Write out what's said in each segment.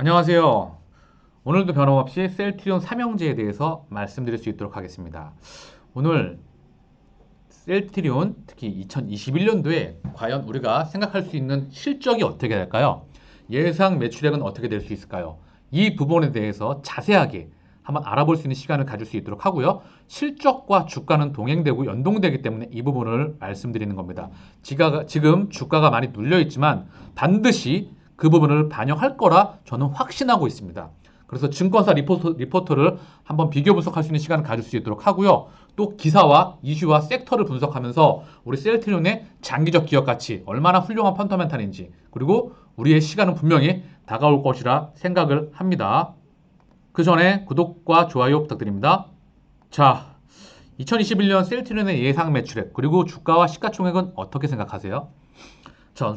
안녕하세요. 오늘도 변함없이 셀트리온 삼형제에 대해서 말씀드릴 수 있도록 하겠습니다. 오늘 셀트리온 특히 2021년도에 과연 우리가 생각할 수 있는 실적이 어떻게 될까요? 예상 매출액은 어떻게 될 수 있을까요? 이 부분에 대해서 자세하게 한번 알아볼 수 있는 시간을 가질 수 있도록 하고요. 실적과 주가는 동행되고 연동되기 때문에 이 부분을 말씀드리는 겁니다. 지금 주가가 많이 눌려 있지만 반드시 그 부분을 반영할 거라 저는 확신하고 있습니다. 그래서 증권사 리포터를 한번 비교 분석할 수 있는 시간을 가질 수 있도록 하고요. 또 기사와 이슈와 섹터를 분석하면서 우리 셀트리온의 장기적 기업 가치, 얼마나 훌륭한 펀더멘탈인지, 그리고 우리의 시간은 분명히 다가올 것이라 생각을 합니다. 그 전에 구독과 좋아요 부탁드립니다. 자, 2021년 셀트리온의 예상 매출액, 그리고 주가와 시가총액은 어떻게 생각하세요?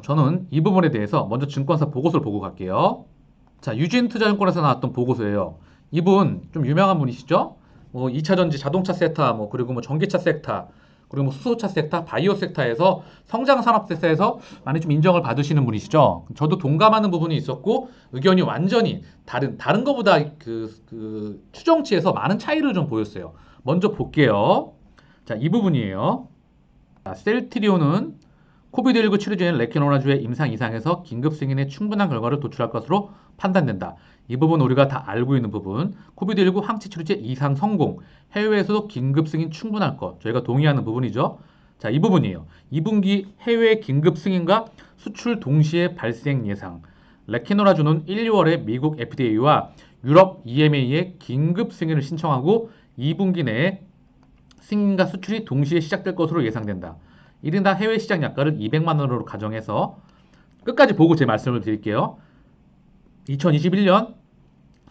저는 이 부분에 대해서 먼저 증권사 보고서를 보고 갈게요. 자, 유진투자증권에서 나왔던 보고서예요. 이분 좀 유명한 분이시죠? 2차 전지 자동차 섹터, 그리고 전기차 섹터, 그리고 수소차 섹터, 바이오 섹터에서 성장 산업 섹터에서 많이 좀 인정을 받으시는 분이시죠. 저도 동감하는 부분이 있었고 의견이 완전히 다른 것보다 그 추정치에서 많은 차이를 좀 보였어요. 먼저 볼게요. 자, 이 부분이에요. 자, 셀트리온은 코비드19 치료 중인 레케노라주의 임상 이상에서 긴급 승인에 충분한 결과를 도출할 것으로 판단된다. 이 부분 우리가 다 알고 있는 부분. 코비드19 항체 치료제 이상 성공. 해외에서도 긴급 승인 충분할 것. 저희가 동의하는 부분이죠. 자, 이 부분이에요. 2분기 해외 긴급 승인과 수출 동시에 발생 예상. 레케노라주는 1, 2월에 미국 FDA와 유럽 EMA에 긴급 승인을 신청하고 2분기 내에 승인과 수출이 동시에 시작될 것으로 예상된다. 1인당 해외 시장 약가를 200만 원으로 가정해서 끝까지 보고 제 말씀을 드릴게요. 2021년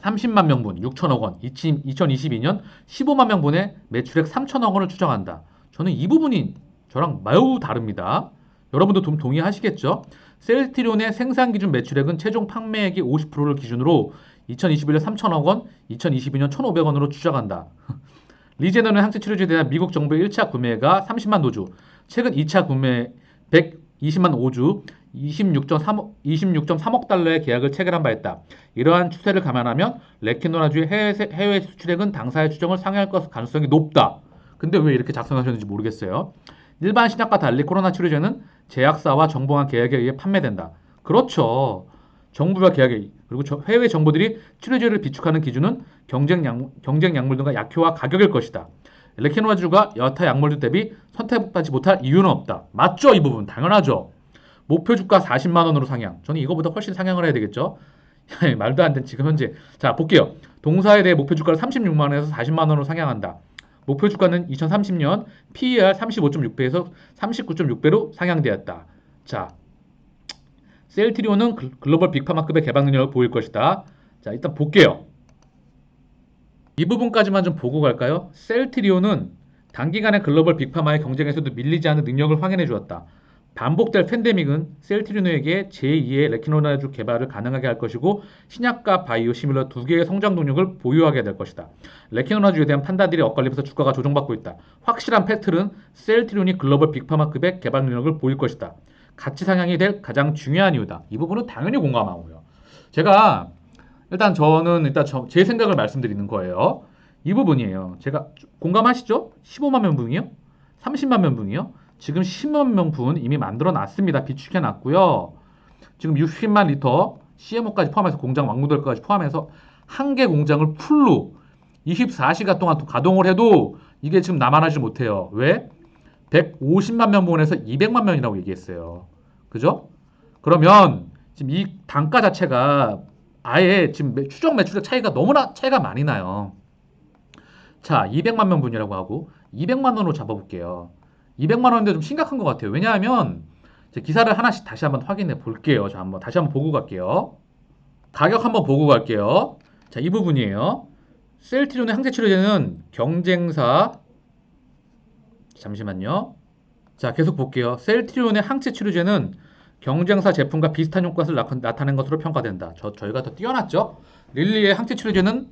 30만 명분 6천억 원, 2022년 15만 명분의 매출액 3천억 원을 추정한다. 저는 이 부분이 저랑 매우 다릅니다. 여러분도 좀 동의하시겠죠? 셀트리온의 생산 기준 매출액은 최종 판매액의 50%를 기준으로 2021년 3천억 원, 2022년 1,500원으로 추정한다. 리제너는 항체 치료제에 대한 미국 정부의 1차 구매가 30만 도주, 최근 2차 구매 120만 5주, 26.3억 달러의 계약을 체결한 바 있다. 이러한 추세를 감안하면 레키노라주의 해외 수출액은 당사의 추정을 상회할 가능성이 높다. 근데 왜 이렇게 작성하셨는지 모르겠어요. 일반 신약과 달리 코로나 치료제는 제약사와 정부간 계약에 의해 판매된다. 그렇죠. 정부와 계약에 그리고 해외 정부들이 치료제를 비축하는 기준은 경쟁 약물 등과 약효와 가격일 것이다. 레키노라주가 여타 약물들 대비 선택받지 못할 이유는 없다. 맞죠? 이 부분 당연하죠. 목표 주가 40만 원으로 상향. 저는 이거보다 훨씬 상향을 해야 되겠죠. 말도 안 되는 지금 현재. 자, 볼게요. 동사에 대해 목표 주가를 36만 원에서 40만 원으로 상향한다. 목표 주가는 2030년 PER 35.6배에서 39.6배로 상향되었다. 자, 셀트리온은 글로벌 빅파마급의 개방 능력을 보일 것이다. 자, 일단 볼게요. 이 부분까지만 좀 보고 갈까요? 셀트리온은 단기간에 글로벌 빅파마의 경쟁에서도 밀리지 않는 능력을 확인해 주었다. 반복될 팬데믹은 셀트리온에게 제2의 레키노라주 개발을 가능하게 할 것이고 신약과 바이오 시밀러 두 개의 성장 동력을 보유하게 될 것이다. 레키노라주에 대한 판단들이 엇갈리면서 주가가 조정받고 있다. 확실한 팩트는 셀트리온이 글로벌 빅파마급의 개발 능력을 보일 것이다. 가치 상향이 될 가장 중요한 이유다. 이 부분은 당연히 공감하고요. 제가 저는 제 생각을 말씀드리는 거예요. 이 부분이에요. 제가 공감하시죠? 15만 명분이요? 30만 명분이요? 지금 10만 명분 이미 만들어 놨습니다. 비축해 놨고요. 지금 60만 리터 CMO까지 포함해서 공장 완공될까지 포함해서 한 개 공장을 풀로 24시간 동안 가동을 해도 이게 지금 남아나지 못해요. 왜? 150만 명분에서 200만 명이라고 얘기했어요. 그죠? 그러면 지금 이 단가 자체가 아예 지금 추정 매출액 차이가 너무나 차이가 많이 나요. 자, 200만 명분이라고 하고 200만 원으로 잡아볼게요. 200만 원인데 좀 심각한 것 같아요. 왜냐하면 기사를 하나씩 다시 한번 확인해 볼게요. 다시 한번 보고 갈게요. 가격 한번 보고 갈게요. 자, 이 부분이에요. 셀트리온의 항체 치료제는 경쟁사 잠시만요. 자, 계속 볼게요. 셀트리온의 항체 치료제는 경쟁사 제품과 비슷한 효과를 나타낸 것으로 평가된다. 저희가 더 뛰어났죠? 릴리의 항체 치료제는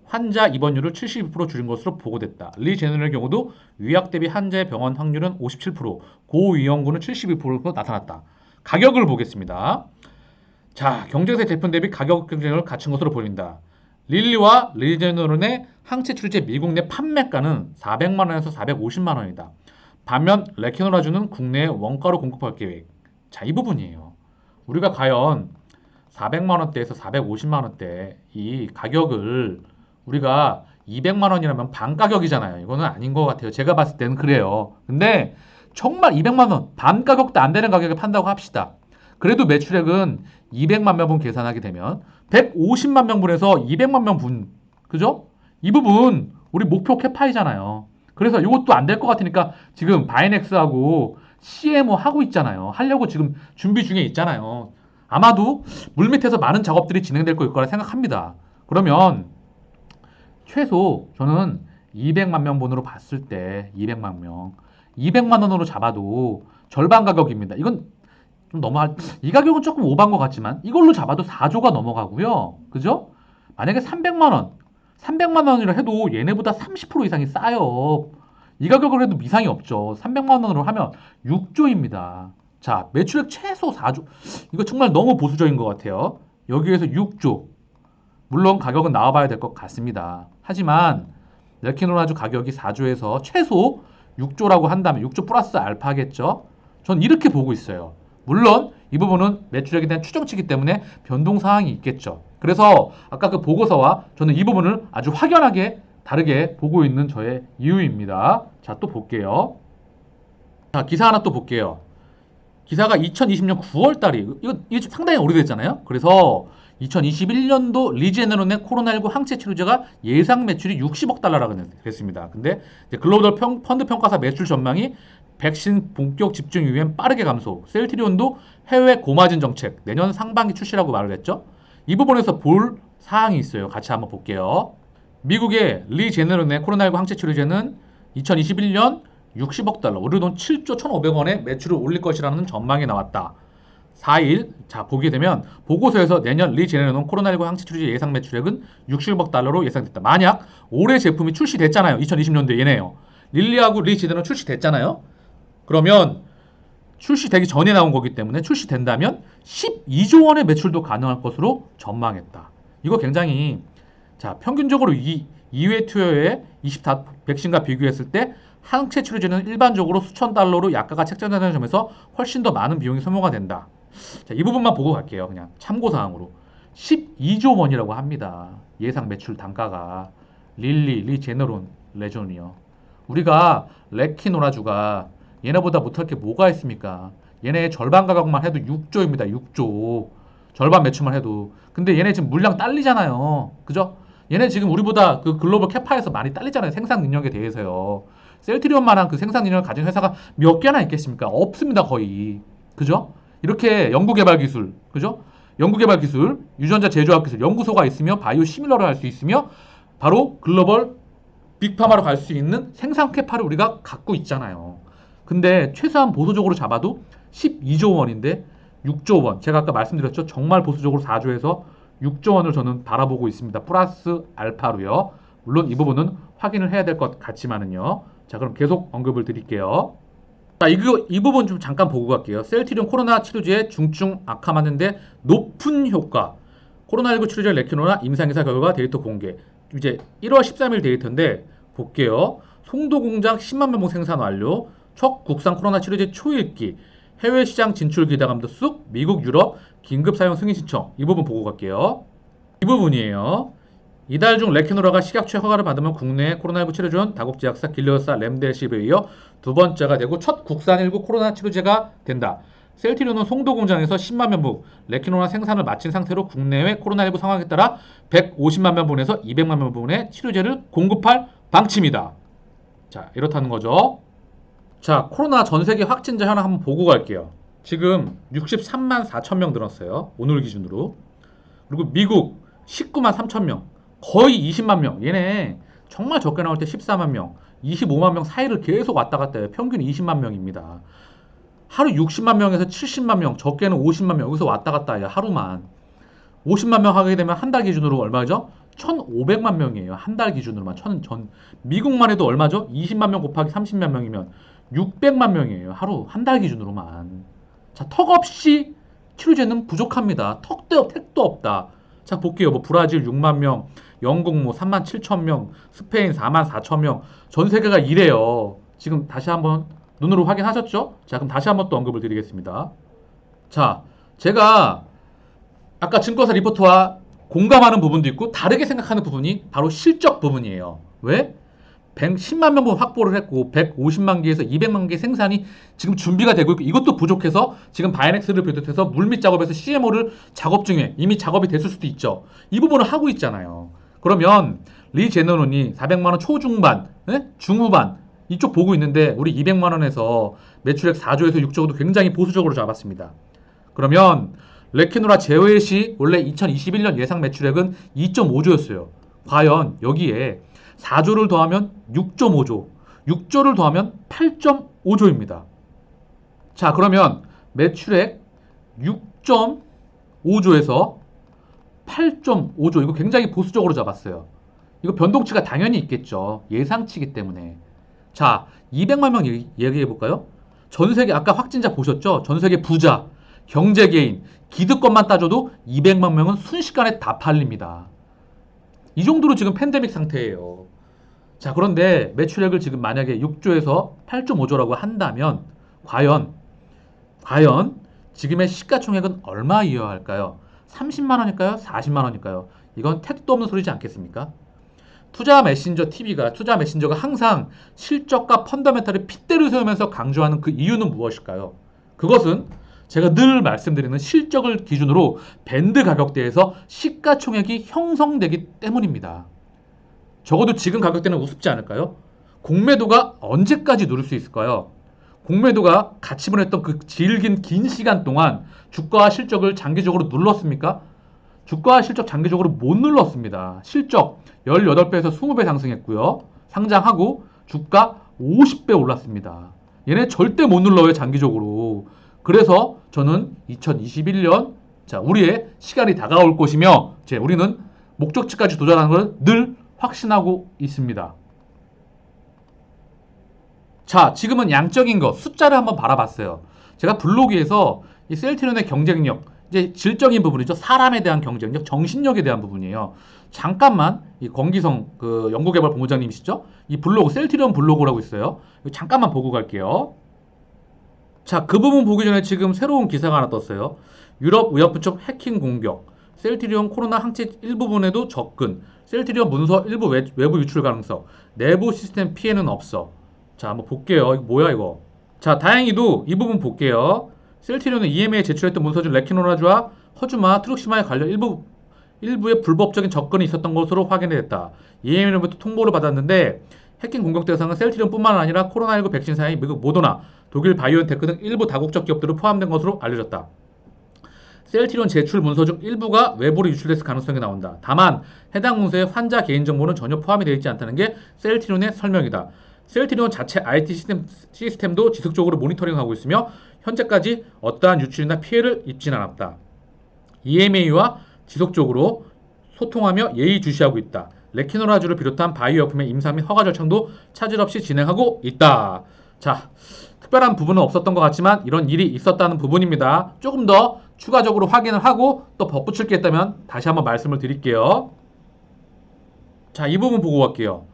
환자 입원율을 72% 줄인 것으로 보고됐다. 리제너의 경우도 위약 대비 환자의 병원 확률은 57%, 고위험군은 72% 나타났다. 가격을 보겠습니다. 자, 경쟁사 제품 대비 가격 경쟁력을 갖춘 것으로 보인다. 릴리와 리제너론의 항체 치료제 미국 내 판매가는 400만 원에서 450만 원이다. 반면 레케노라주는 국내에 원가로 공급할 계획. 자, 이 부분이에요. 우리가 과연 400만 원대에서 450만 원대 이 가격을 우리가 200만 원이라면 반 가격이잖아요. 이거는 아닌 것 같아요. 제가 봤을 때는 그래요. 근데 정말 200만 원, 반 가격도 안 되는 가격에 판다고 합시다. 그래도 매출액은 200만 명분 계산하게 되면 150만 명분에서 200만 명분, 그죠? 이 부분 우리 목표 캐파이잖아요. 그래서 이것도 안 될 것 같으니까 지금 바이넥스하고 CMO 하고 있잖아요. 하려고 지금 준비 중에 있잖아요. 아마도 물밑에서 많은 작업들이 진행될 거라 생각합니다. 그러면 최소 저는 200만 명분으로 봤을 때 200만 명, 200만 원으로 잡아도 절반 가격입니다. 이건 좀 이 가격은 조금 오반 것 같지만 이걸로 잡아도 4조가 넘어가고요. 그죠? 만약에 300만 원, 300만 원이라 해도 얘네보다 30% 이상이 싸요. 이 가격을 해도 미상이 없죠. 300만 원으로 하면 6조입니다. 자, 매출액 최소 4조. 이거 정말 너무 보수적인 것 같아요. 여기에서 6조. 물론 가격은 나와봐야 될 것 같습니다. 하지만 레키노라주 가격이 4조에서 최소 6조라고 한다면 6조 플러스 알파겠죠? 전 이렇게 보고 있어요. 물론 이 부분은 매출액에 대한 추정치이기 때문에 변동사항이 있겠죠. 그래서 아까 그 보고서와 저는 이 부분을 아주 확연하게 다르게 보고 있는 저의 이유입니다. 자, 또 볼게요. 자, 기사 하나 또 볼게요. 기사가 2020년 9월 달이 이거 상당히 오래됐잖아요. 그래서 2021년도 리제네론의 코로나19 항체 치료제가 예상 매출이 60억 달러라고 그랬습니다. 근데 글로벌 펀드 평가사 매출 전망이 백신 본격 집중 이후엔 빠르게 감소, 셀트리온도 해외 고마진 정책 내년 상반기 출시라고 말을 했죠. 이 부분에서 볼 사항이 있어요. 같이 한번 볼게요. 미국의 리제네론의 코로나19 항체 치료제는 2021년 60억 달러, 우리 돈 7조 1,500원의 매출을 올릴 것이라는 전망이 나왔다. 4일, 자, 보게 되면 보고서에서 내년 리제네론 코로나19 항체 치료제 예상 매출액은 60억 달러로 예상됐다. 만약 올해 제품이 출시됐잖아요. 2020년도에 얘네요. 릴리하고 리제네론 출시됐잖아요. 그러면 출시되기 전에 나온 거기 때문에 출시된다면 12조 원의 매출도 가능할 것으로 전망했다. 이거 굉장히 자, 평균적으로 2회 투여에 24 백신과 비교했을 때 항체 치료제는 일반적으로 수천 달러로 약가가 책정되는 점에서 훨씬 더 많은 비용이 소모가 된다. 자, 이 부분만 보고 갈게요. 그냥 참고사항으로. 12조 원이라고 합니다. 예상 매출 단가가. 리제너론, 레존이요. 우리가 레키노라주가 얘네보다 못할 게 뭐가 있습니까? 얘네 절반 가격만 해도 6조입니다. 6조. 절반 매출만 해도. 근데 얘네 지금 물량 딸리잖아요. 그죠? 얘네 지금 우리보다 그 글로벌 캐파에서 많이 딸리잖아요. 생산 능력에 대해서요. 셀트리온만한 그 생산 능력을 가진 회사가 몇 개나 있겠습니까? 없습니다, 거의. 그죠? 이렇게 연구개발 기술, 그죠? 연구개발 기술, 유전자 제조학 기술, 연구소가 있으며 바이오 시밀러를 할 수 있으며 바로 글로벌 빅파마로 갈 수 있는 생산 캐파를 우리가 갖고 있잖아요. 근데 최소한 보수적으로 잡아도 12조 원인데 6조 원. 제가 아까 말씀드렸죠. 정말 보수적으로 4조에서 6조 원을 저는 바라보고 있습니다. 플러스 알파로요. 물론 이 부분은 확인을 해야 될 것 같지만은요. 자, 그럼 계속 언급을 드릴게요. 자, 이 부분 좀 잠깐 보고 갈게요. 셀트리온 코로나 치료제의 중증 악화하는데 높은 효과. 코로나19 치료제 레키노나 임상의사 결과 데이터 공개. 이제 1월 13일 데이터인데 볼게요. 송도 공장 10만 명분 생산 완료. 첫 국산 코로나 치료제 초읽기. 해외 시장 진출 기대 감도 쑥. 미국, 유럽 긴급 사용 승인 신청. 이 부분 보고 갈게요. 이 부분이에요. 이달 중 레키노라가 식약처 허가를 받으면 국내 코로나19 치료제는 다국제약사 길리어사 렘데시비르에 이어 두 번째가 되고 첫 국산 19 코로나 치료제가 된다. 셀트리온은 송도 공장에서 10만 명분 레키노라 생산을 마친 상태로 국내외 코로나19 상황에 따라 150만 명분에서 200만 명분의 치료제를 공급할 방침이다. 자, 이렇다는 거죠. 자, 코로나 전 세계 확진자 현황 한번 보고 갈게요. 지금 63만 4천 명 늘었어요. 오늘 기준으로. 그리고 미국 19만 3천 명. 거의 20만 명. 얘네 정말 적게 나올 때 14만 명, 25만 명 사이를 계속 왔다 갔다 해요. 평균 20만 명입니다. 하루 60만 명에서 70만 명, 적게는 50만 명 여기서 왔다 갔다 해요. 하루만. 50만 명 하게 되면 한 달 기준으로 얼마죠? 1,500만 명이에요. 한 달 기준으로만. 미국만 해도 얼마죠? 20만 명 곱하기 30만 명이면 600만 명이에요. 하루 한 달 기준으로만. 자, 턱없이 치료제는 부족합니다. 택도 없다. 자, 볼게요. 뭐 브라질 6만 명, 영국 뭐 3만 7천 명, 스페인 4만 4천 명, 전 세계가 이래요. 지금 다시 한번 눈으로 확인하셨죠? 자, 그럼 다시 한번 또 언급을 드리겠습니다. 자, 제가 아까 증권사 리포트와 공감하는 부분도 있고 다르게 생각하는 부분이 바로 실적 부분이에요. 왜? 110만 명분 확보를 했고 150만 개에서 200만 개 생산이 지금 준비가 되고 있고 이것도 부족해서 지금 바이넥스를 비롯해서 물밑 작업에서 CMO를 작업 중에 이미 작업이 됐을 수도 있죠. 이 부분을 하고 있잖아요. 그러면 리제너론이 400만 원 초중반, 중후반 이쪽 보고 있는데 우리 200만 원에서 매출액 4조에서 6조도 굉장히 보수적으로 잡았습니다. 그러면 레케노라 제외 시 원래 2021년 예상 매출액은 2.5조였어요. 과연 여기에 4조를 더하면 6.5조, 6조를 더하면 8.5조입니다. 자, 그러면 매출액 6.5조에서 8.5조, 이거 굉장히 보수적으로 잡았어요. 이거 변동치가 당연히 있겠죠. 예상치기 때문에. 자, 200만 명 얘기해 볼까요? 전 세계, 아까 확진자 보셨죠? 전 세계 부자, 경제개인, 기득권만 따져도 200만 명은 순식간에 다 팔립니다. 이 정도로 지금 팬데믹 상태예요. 자, 그런데 매출액을 지금 만약에 6조에서 8.5조라고 한다면 과연 지금의 시가총액은 얼마이어야 할까요? 30만 원일까요? 40만 원일까요? 이건 택도 없는 소리지 않겠습니까? 투자 메신저가 항상 실적과 펀더멘탈을 핏대로 세우면서 강조하는 그 이유는 무엇일까요? 그것은 제가 늘 말씀드리는 실적을 기준으로 밴드 가격대에서 시가총액이 형성되기 때문입니다. 적어도 지금 가격대는 우습지 않을까요? 공매도가 언제까지 누를 수 있을까요? 공매도가 같이 보냈던 그 질긴 긴 시간 동안 주가와 실적을 장기적으로 눌렀습니까? 주가와 실적 장기적으로 못 눌렀습니다. 실적 18배에서 20배 상승했고요. 상장하고 주가 50배 올랐습니다. 얘네 절대 못 눌러요, 장기적으로. 그래서 저는 2021년 우리의 시간이 다가올 것이며 우리는 목적지까지 도달하는 걸 늘 확신하고 있습니다. 자, 지금은 양적인 거 숫자를 한번 바라봤어요. 제가 블로그에서 이 셀트리온의 경쟁력, 이제 질적인 부분이죠. 사람에 대한 경쟁력, 정신력에 대한 부분이에요. 잠깐만 이 권기성 그 연구개발 본부장님이시죠? 이 블로그 셀트리온 블로그라고 있어요. 잠깐만 보고 갈게요. 자, 그 부분 보기 전에 지금 새로운 기사가 하나 떴어요. 유럽 의약품 쪽 해킹 공격, 셀트리온 코로나 항체 일부분에도 접근, 셀트리온 문서 일부 외부 유출 가능성, 내부 시스템 피해는 없어. 자, 한번 볼게요. 이거 뭐야 이거? 자, 다행히도 이 부분 볼게요. 셀트리온은 EMA에 제출했던 문서 중 레키노라주와 허주마, 트룩시마에 관련 일부의 불법적인 접근이 있었던 것으로 확인됐다. EMA로부터 통보를 받았는데 해킹 공격 대상은 셀트리온뿐만 아니라 코로나19 백신사의 미국 모더나, 독일 바이오엔테크 등 일부 다국적 기업들을 포함된 것으로 알려졌다. 셀트리온 제출 문서 중 일부가 외부로 유출됐을 가능성이 나온다. 다만 해당 문서에 환자 개인정보는 전혀 포함이 되어 있지 않다는 게 셀트리온의 설명이다. 셀트리온 자체 IT 시스템도 지속적으로 모니터링하고 있으며 현재까지 어떠한 유출이나 피해를 입진 않았다. EMA와 지속적으로 소통하며 예의주시하고 있다. 레키노라주를 비롯한 바이오약품의 임상 및 허가 절차도 차질 없이 진행하고 있다. 자, 특별한 부분은 없었던 것 같지만 이런 일이 있었다는 부분입니다. 조금 더 추가적으로 확인을 하고 또 덧붙일 게 있다면 다시 한번 말씀을 드릴게요. 자, 이 부분 보고 갈게요.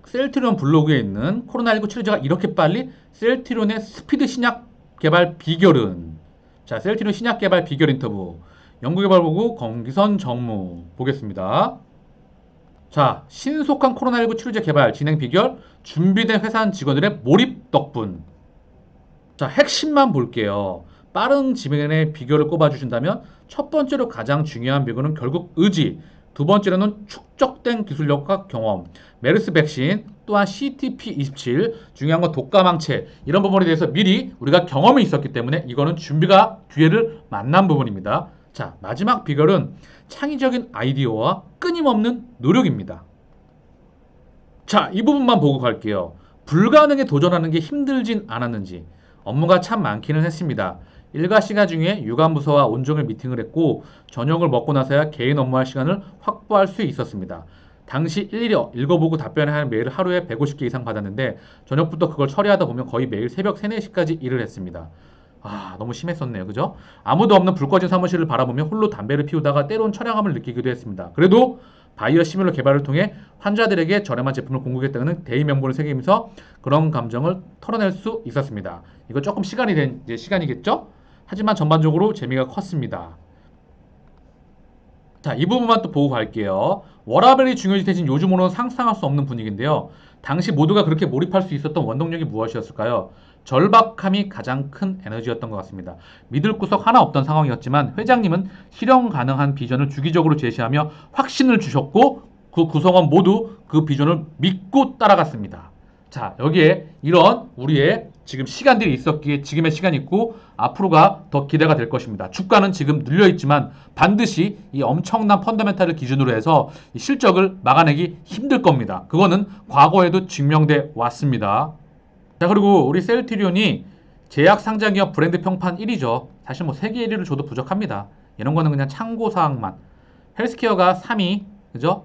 셀트리온 블로그에 있는 코로나19 치료제가 이렇게 빨리 셀트리온의 스피드 신약 개발 비결은, 자, 셀트리온 신약 개발 비결 인터뷰 연구개발본부 권기선 정무 보겠습니다. 자, 신속한 코로나19 치료제 개발 진행 비결, 준비된 회사 직원들의 몰입 덕분. 자, 핵심만 볼게요. 빠른 진행의 비결을 꼽아주신다면 첫 번째로 가장 중요한 비결은 결국 의지, 두 번째로는 축적된 기술력과 경험, 메르스 백신, 또한 CTP27, 중요한 건 독감항체, 이런 부분에 대해서 미리 우리가 경험이 있었기 때문에 이거는 준비가 기회를 만난 부분입니다. 자, 마지막 비결은 창의적인 아이디어와 끊임없는 노력입니다. 자, 이 부분만 보고 갈게요. 불가능에 도전하는 게 힘들진 않았는지. 업무가 참 많기는 했습니다. 일과 시간 중에 유관부서와 온종일 미팅을 했고 저녁을 먹고 나서야 개인 업무할 시간을 확보할 수 있었습니다. 당시 일일이 읽어보고 답변을 하는 메일을 하루에 150개 이상 받았는데 저녁부터 그걸 처리하다 보면 거의 매일 새벽 3, 4시까지 일을 했습니다. 아, 너무 심했었네요. 그죠? 아무도 없는 불 꺼진 사무실을 바라보며 홀로 담배를 피우다가 때론 처량함을 느끼기도 했습니다. 그래도 바이오 시뮬러 개발을 통해 환자들에게 저렴한 제품을 공급했다는 대의 명분을 새기면서 그런 감정을 털어낼 수 있었습니다. 이거 조금 시간이 된 이제 시간이겠죠? 하지만 전반적으로 재미가 컸습니다. 자, 이 부분만 또 보고 갈게요. 워라밸이 중요해진 요즘으로는 상상할 수 없는 분위기인데요. 당시 모두가 그렇게 몰입할 수 있었던 원동력이 무엇이었을까요? 절박함이 가장 큰 에너지였던 것 같습니다. 믿을 구석 하나 없던 상황이었지만 회장님은 실현 가능한 비전을 주기적으로 제시하며 확신을 주셨고 그 구성원 모두 그 비전을 믿고 따라갔습니다. 자, 여기에 이런 우리의 지금 시간들이 있었기에 지금의 시간이 있고 앞으로가 더 기대가 될 것입니다. 주가는 지금 눌려 있지만 반드시 이 엄청난 펀더멘탈을 기준으로 해서 이 실적을 막아내기 힘들 겁니다. 그거는 과거에도 증명돼 왔습니다. 자, 그리고 우리 셀트리온이 제약 상장기업 브랜드 평판 1위죠. 사실 뭐 세계 1위를 줘도 부족합니다. 이런 거는 그냥 참고 사항만. 헬스케어가 3위, 그죠?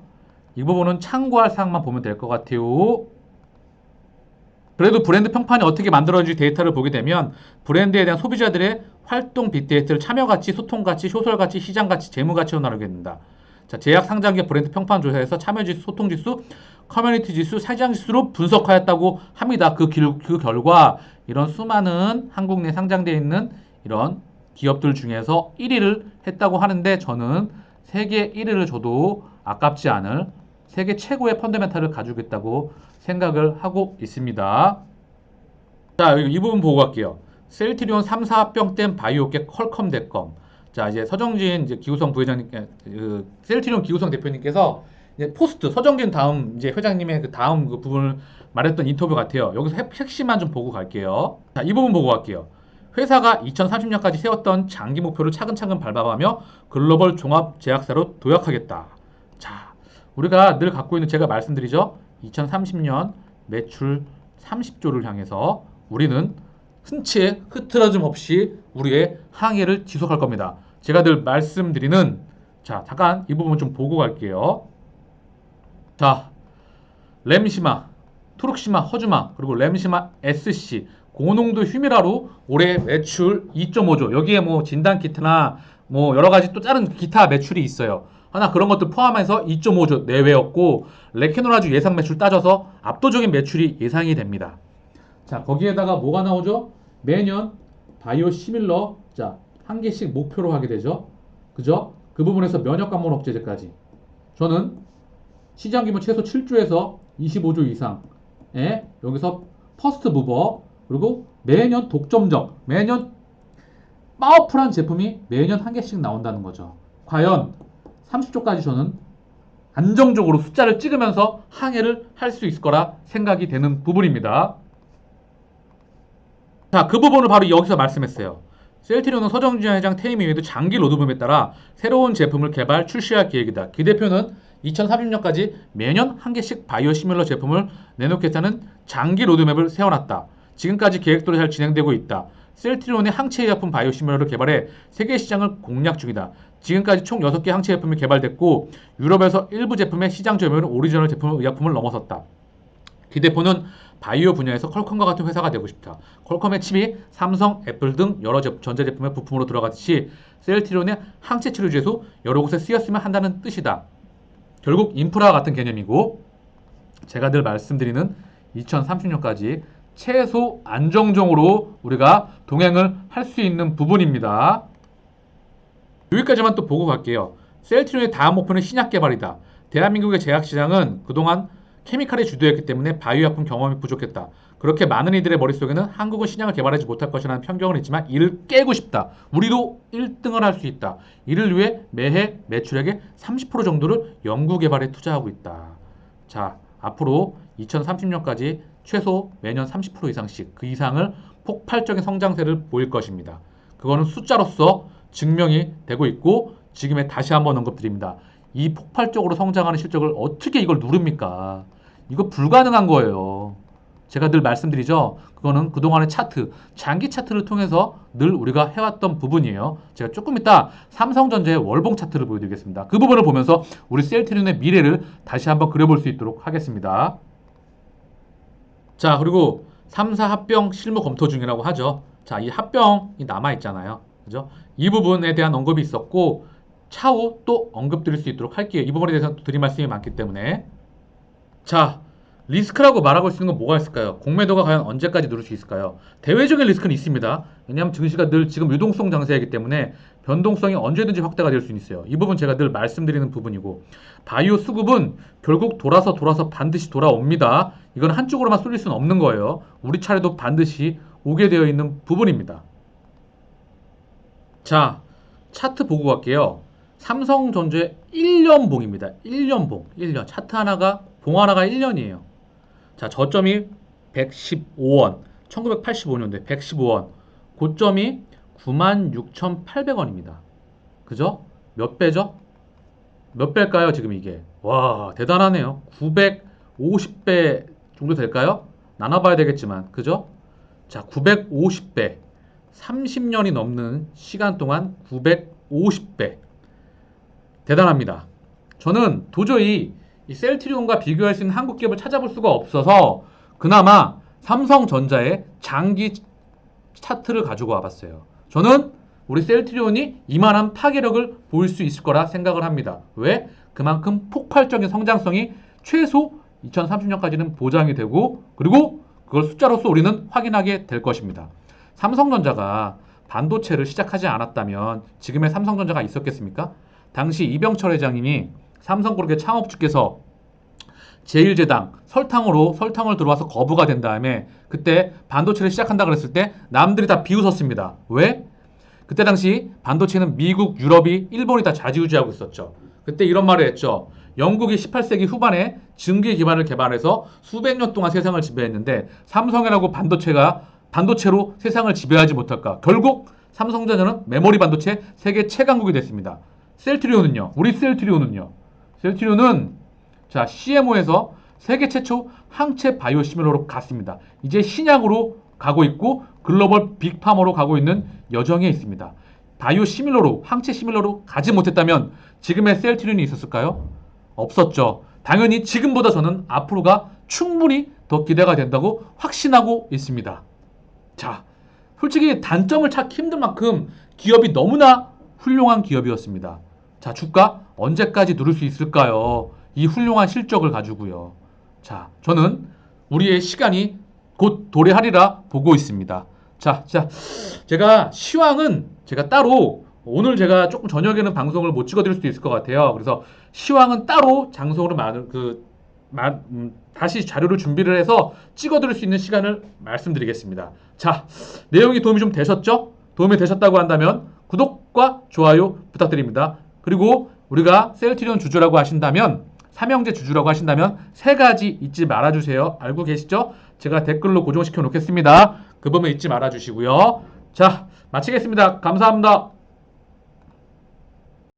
이 부분은 참고할 사항만 보면 될 것 같아요. 그래도 브랜드 평판이 어떻게 만들어질지 데이터를 보게 되면 브랜드에 대한 소비자들의 활동 빅데이터를 참여가치, 소통가치, 효솔가치, 시장가치, 재무가치로 나누게 됩니다. 자, 제약 상장기업 브랜드 평판 조사에서 참여지수, 소통지수, 커뮤니티 지수, 시장지수로 분석하였다고 합니다. 그 결과 이런 수많은 한국 내 상장되어 있는 이런 기업들 중에서 1위를 했다고 하는데 저는 세계 1위를 줘도 아깝지 않을 세계 최고의 펀더멘탈을 가지고 있다고 생각을 하고 있습니다. 자, 이 부분 보고 갈게요. 셀트리온 3사 합병된 바이오계 퀄컴대컴. 자, 이제 서정진 이제 기구성 부회장님께 셀트리온 기구성 대표님께서 이제 포스트 서정진 다음 이제 회장님의 그 다음 그 부분을 말했던 인터뷰 같아요. 여기서 핵심만 좀 보고 갈게요. 자, 이 부분 보고 갈게요. 회사가 2030년까지 세웠던 장기 목표를 차근차근 밟아가며 글로벌 종합 제약사로 도약하겠다. 자, 우리가 늘 갖고 있는 제가 말씀드리죠. 2030년 매출 30조를 향해서 우리는 흔치 흐트러짐 없이 우리의 항해를 지속할 겁니다. 제가 늘 말씀드리는 자, 잠깐 이 부분 좀 보고 갈게요. 자, 램시마, 투룩시마, 허즈마, 그리고 램시마 SC 고농도 휴미라로 올해 매출 2.5조. 여기에 뭐 진단 키트나 뭐 여러 가지 또 다른 기타 매출이 있어요. 하나 그런 것들 포함해서 2.5조 내외였고 레케노라주 예상 매출 따져서 압도적인 매출이 예상이 됩니다. 자, 거기에다가 뭐가 나오죠? 매년 바이오 시밀러 자, 한 개씩 목표로 하게 되죠. 그죠? 그 부분에서 면역 관문 억제제까지. 저는 시장 규모 최소 7조에서 25조 이상에 여기서 퍼스트 무버 그리고 매년 독점적 매년 파워풀한 제품이 매년 한 개씩 나온다는 거죠. 과연 30조까지 저는 안정적으로 숫자를 찍으면서 항해를 할 수 있을 거라 생각이 되는 부분입니다. 자, 그 부분을 바로 여기서 말씀했어요. 셀트리온은 서정진 회장 퇴임 이후에도 장기 로드맵에 따라 새로운 제품을 개발, 출시할 계획이다. 기 대표는 2030년까지 매년 한 개씩 바이오 시밀러 제품을 내놓겠다는 장기 로드맵을 세워놨다. 지금까지 계획대로 잘 진행되고 있다. 셀트리온의 항체 의약품 바이오 시밀러를 개발해 세계 시장을 공략 중이다. 지금까지 총 6개 항체 제품이 개발됐고 유럽에서 일부 제품의 시장 점유율은 오리지널 제품 의약품을 넘어섰다. 기 대표는 바이오 분야에서 퀄컴과 같은 회사가 되고 싶다. 퀄컴의 칩이 삼성, 애플 등 여러 전자제품의 부품으로 들어가듯이 셀트리온의 항체 치료제도 여러 곳에 쓰였으면 한다는 뜻이다. 결국 인프라와 같은 개념이고 제가 늘 말씀드리는 2030년까지 최소 안정적으로 우리가 동행을 할 수 있는 부분입니다. 여기까지만 또 보고 갈게요. 셀트리온의 다음 목표는 신약 개발이다. 대한민국의 제약시장은 그동안 케미칼이 주도했기 때문에 바이오약품 경험이 부족했다. 그렇게 많은 이들의 머릿속에는 한국은 신약을 개발하지 못할 것이라는 편견은 있지만 이를 깨고 싶다. 우리도 1등을 할 수 있다. 이를 위해 매해 매출액의 30% 정도를 연구개발에 투자하고 있다. 자, 앞으로 2030년까지 최소 매년 30% 이상씩 그 이상을 폭발적인 성장세를 보일 것입니다. 그거는 숫자로서 증명이 되고 있고 지금에 다시 한번 언급드립니다. 이 폭발적으로 성장하는 실적을 어떻게 이걸 누릅니까? 이거 불가능한 거예요. 제가 늘 말씀드리죠. 그거는 그동안의 차트, 장기 차트를 통해서 늘 우리가 해왔던 부분이에요. 제가 조금 이따 삼성전자의 월봉 차트를 보여드리겠습니다. 그 부분을 보면서 우리 셀트리온의 미래를 다시 한번 그려볼 수 있도록 하겠습니다. 자, 그리고 3사 합병 실무 검토 중이라고 하죠. 자, 이 합병이 남아 있잖아요. 그죠? 이 부분에 대한 언급이 있었고 차후 또 언급드릴 수 있도록 할게요. 이 부분에 대해서 드릴 말씀이 많기 때문에. 자, 리스크라고 말하고 있는 건 뭐가 있을까요? 공매도가 과연 언제까지 누를 수 있을까요? 대외적인 리스크는 있습니다. 왜냐하면 증시가 늘 지금 유동성 장세이기 때문에 변동성이 언제든지 확대가 될 수 있어요. 이 부분 제가 늘 말씀드리는 부분이고, 바이오 수급은 결국 돌아서 반드시 돌아옵니다. 이건 한쪽으로만 쏠릴 수는 없는 거예요. 우리 차례도 반드시 오게 되어 있는 부분입니다. 자, 차트 보고 갈게요. 삼성전자의 1년봉입니다. 1년봉. 1년. 차트 하나가, 봉 하나가 1년이에요. 자, 저점이 115원. 1985년도에 115원. 고점이 96,800원입니다. 그죠? 몇 배죠? 몇 배일까요, 지금 이게? 와, 대단하네요. 950배 정도 될까요? 나눠봐야 되겠지만, 그죠? 자, 950배. 30년이 넘는 시간 동안 950배. 대단합니다. 저는 도저히 이 셀트리온과 비교할 수 있는 한국 기업을 찾아볼 수가 없어서 그나마 삼성전자의 장기 차트를 가지고 와봤어요. 저는 우리 셀트리온이 이만한 파괴력을 보일 수 있을 거라 생각을 합니다. 왜? 그만큼 폭발적인 성장성이 최소 2030년까지는 보장이 되고, 그리고 그걸 숫자로서 우리는 확인하게 될 것입니다. 삼성전자가 반도체를 시작하지 않았다면 지금의 삼성전자가 있었겠습니까? 당시 이병철 회장님이 삼성그룹의 창업주께서 제1제당 설탕을 들어와서 거부가 된 다음에 그때 반도체를 시작한다 그랬을 때 남들이 다 비웃었습니다. 왜? 그때 당시 반도체는 미국, 유럽이, 일본이 다 좌지우지하고 있었죠. 그때 이런 말을 했죠. 영국이 18세기 후반에 증기 기반을 개발해서 수백 년 동안 세상을 지배했는데 삼성이라고 반도체로 세상을 지배하지 못할까. 결국 삼성전자는 메모리 반도체 세계 최강국이 됐습니다. 셀트리온은요. 우리 셀트리온은요. 셀트리온은 자, CMO에서 세계 최초 항체 바이오 시밀러로 갔습니다. 이제 신약으로 가고 있고 글로벌 빅파머로 가고 있는 여정에 있습니다. 바이오 시밀러로, 항체 시밀러로 가지 못했다면 지금의 셀트리온이 있었을까요? 없었죠. 당연히 지금보다 저는 앞으로가 충분히 더 기대가 된다고 확신하고 있습니다. 자, 솔직히 단점을 찾기 힘든 만큼 기업이 너무나 훌륭한 기업이었습니다. 자, 주가 언제까지 누를 수 있을까요? 이 훌륭한 실적을 가지고요. 자, 저는 우리의 시간이 곧 도래하리라 보고 있습니다. 자, 제가 시황은 제가 따로 오늘 제가 조금 저녁에는 방송을 못 찍어드릴 수도 있을 것 같아요. 그래서 시황은 따로 장소로 다시 자료를 준비를 해서 찍어드릴 수 있는 시간을 말씀드리겠습니다. 자, 내용이 도움이 좀 되셨죠? 도움이 되셨다고 한다면 구독과 좋아요 부탁드립니다. 그리고 우리가 셀트리온 주주라고 하신다면, 삼형제 주주라고 하신다면 세 가지 잊지 말아주세요. 알고 계시죠? 제가 댓글로 고정시켜 놓겠습니다. 그 부분 잊지 말아주시고요. 자, 마치겠습니다. 감사합니다.